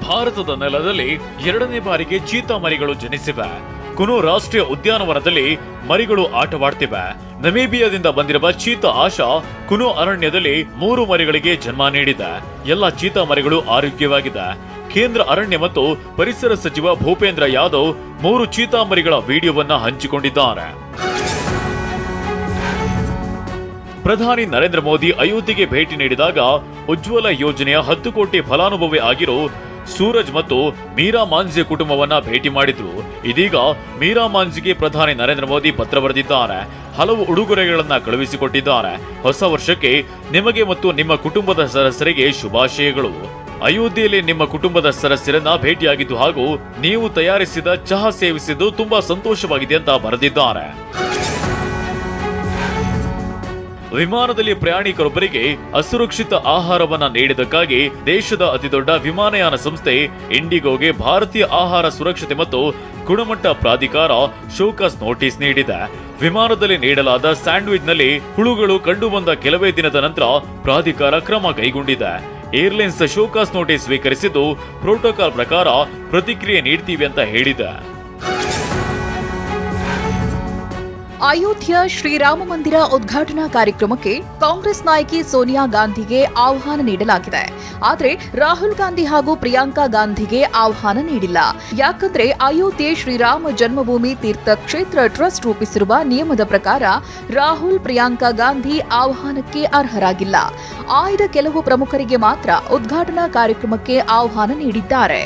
ಭಾರತದ ನೆಲದಲ್ಲಿ 2ನೇ ಬಾರಿಗೆ ಚೀತಾ ಮರಿಗಳು ಜನಿಸಿವೆ. ಕುನು ರಾಷ್ಟ್ರೀಯ ಉದ್ಯಾನವನದಲ್ಲಿ ಮರಿಗಳು ಆಟವಾಡ್ತಿವೆ. ನಮೀಬಿಯಾದಿಂದ ಬಂದಿರುವ ಚೀತಾ ಆಶಾ ಕುನು ಅರಣ್ಯದಲ್ಲಿ 3 ಮರಿಗಳಿಗೆ ಜನ್ಮ ನೀಡಿದೆ. ಎಲ್ಲ ಚೀತಾ ಮರಿಗಳು ಆರೋಗ್ಯವಾಗಿದೆ. ಕೇಂದ್ರ ಅರಣ್ಯ ಮತ್ತು ಪರಿಸರ ಸಚಿವ ಭೂಪೇಂದ್ರ ಯಾದವ್ 3 ಚೀತಾ ಮರಿಗಳ ವಿಡಿಯೋವನ್ನ ಹಂಚಿಕೊಂಡಿದ್ದಾರೆ. ಪ್ರಧಾನಿ ನರೇಂದ್ರ ಮೋದಿ ಅಯೋಧ್ಯೆಗೆ ಭೇಟಿ ನೀಡಿದಾಗ ಉಜ್ವಲ ಯೋಜನೆಯ 10 ಕೋಟಿ ಫಲಾನುಭವಿ ಆಗಿರೋ ಸೂರಜ್ ಮತ್ತು ಮೀರಾ ಮಾಂಜಿ ಕುಟುಂಬವನ್ನ ಭೇಟಿ ಮಾಡಿದ್ರು. ಇದೀಗ ಮೀರಾ ಮಾಂಜಿಗೆ ಪ್ರಧಾನಿ ನರೇಂದ್ರ ಮೋದಿ ಪತ್ರ ಬರೆದಿದ್ದಾರೆ. ಹಲವು ಉಡುಗೊರೆಗಳನ್ನ ಕಳುಹಿಸಿಕೊಟ್ಟಿದ್ದಾರೆ. ಹೊಸ ವರ್ಷಕ್ಕೆ ನಿಮಗೆ ಮತ್ತು ನಿಮ್ಮ ಕುಟುಂಬದ ಸದಸ್ಯರಿಗೆ ಶುಭಾಶಯಗಳು. ಅಯೋಧ್ಯೆಯಲ್ಲಿ ನಿಮ್ಮ ಕುಟುಂಬದ ಸದಸ್ಯರನ್ನ ಭೇಟಿಯಾಗಿದ್ದು ಹಾಗೂ ನೀವು ತಯಾರಿಸಿದ ಚಹಾ ಸೇವಿಸಿದ್ದು ತುಂಬಾ ಸಂತೋಷವಾಗಿದೆ ಅಂತ ಬರೆದಿದ್ದಾರೆ. ವಿಮಾನದಲ್ಲಿ ಪ್ರಯಾಣಿಕರೊಬ್ಬರಿಗೆ ಅಸುರಕ್ಷಿತ ಆಹಾರವನ್ನ ನೀಡಿದ್ದಕ್ಕಾಗಿ ದೇಶದ ಅತಿದೊಡ್ಡ ವಿಮಾನಯಾನ ಸಂಸ್ಥೆ ಇಂಡಿಗೋಗೆ ಭಾರತೀಯ ಆಹಾರ ಸುರಕ್ಷತೆ ಮತ್ತು ಗುಣಮಟ್ಟ ಪ್ರಾಧಿಕಾರ ಶೋಕಾಸ್ ನೋಟಿಸ್ ನೀಡಿದೆ. ವಿಮಾನದಲ್ಲಿ ನೀಡಲಾದ ಸ್ಯಾಂಡ್ವಿಚ್ನಲ್ಲಿ ಹುಳುಗಳು ಕಂಡುಬಂದ ಕೆಲವೇ ದಿನದ ನಂತರ ಪ್ರಾಧಿಕಾರ ಕ್ರಮ ಕೈಗೊಂಡಿದೆ. ಏರ್ಲೈನ್ಸ್ ಶೋಕಾಸ್ ನೋಟಿಸ್ ಸ್ವೀಕರಿಸಿದ್ದು ಪ್ರೋಟೋಕಾಲ್ ಪ್ರಕಾರ ಪ್ರತಿಕ್ರಿಯೆ ನೀಡ್ತೀವಿ ಅಂತ ಹೇಳಿದೆ. ಅಯೋಧ್ಯೆಯ ಶ್ರೀರಾಮ ಮಂದಿರ ಉದ್ಘಾಟನಾ ಕಾರ್ಯಕ್ರಮಕ್ಕೆ ಕಾಂಗ್ರೆಸ್ ನಾಯಕಿ ಸೋನಿಯಾ ಗಾಂಧಿಗೆ ಆಹ್ವಾನ ನೀಡಲಾಗಿದೆ. ಆದರೆ ರಾಹುಲ್ ಗಾಂಧಿ ಹಾಗೂ ಪ್ರಿಯಾಂಕಾ ಗಾಂಧಿಗೆ ಆಹ್ವಾನ ನೀಡಿಲ್ಲ. ಯಾಕಂದ್ರೆ ಅಯೋಧ್ಯೆ ಶ್ರೀರಾಮ ಜನ್ಮಭೂಮಿ ತೀರ್ಥ ಕ್ಷೇತ್ರ ಟ್ರಸ್ಟ್ ರೂಪಿಸಿರುವ ನಿಯಮದ ಪ್ರಕಾರ ರಾಹುಲ್ ಪ್ರಿಯಾಂಕಾ ಗಾಂಧಿ ಆಹ್ವಾನಕ್ಕೆ ಅರ್ಹರಾಗಿಲ್ಲ. ಆಯ್ದ ಕೆಲವು ಪ್ರಮುಖರಿಗೆ ಮಾತ್ರ ಉದ್ಘಾಟನಾ ಕಾರ್ಯಕ್ರಮಕ್ಕೆ ಆಹ್ವಾನ ನೀಡಿದ್ದಾರೆ.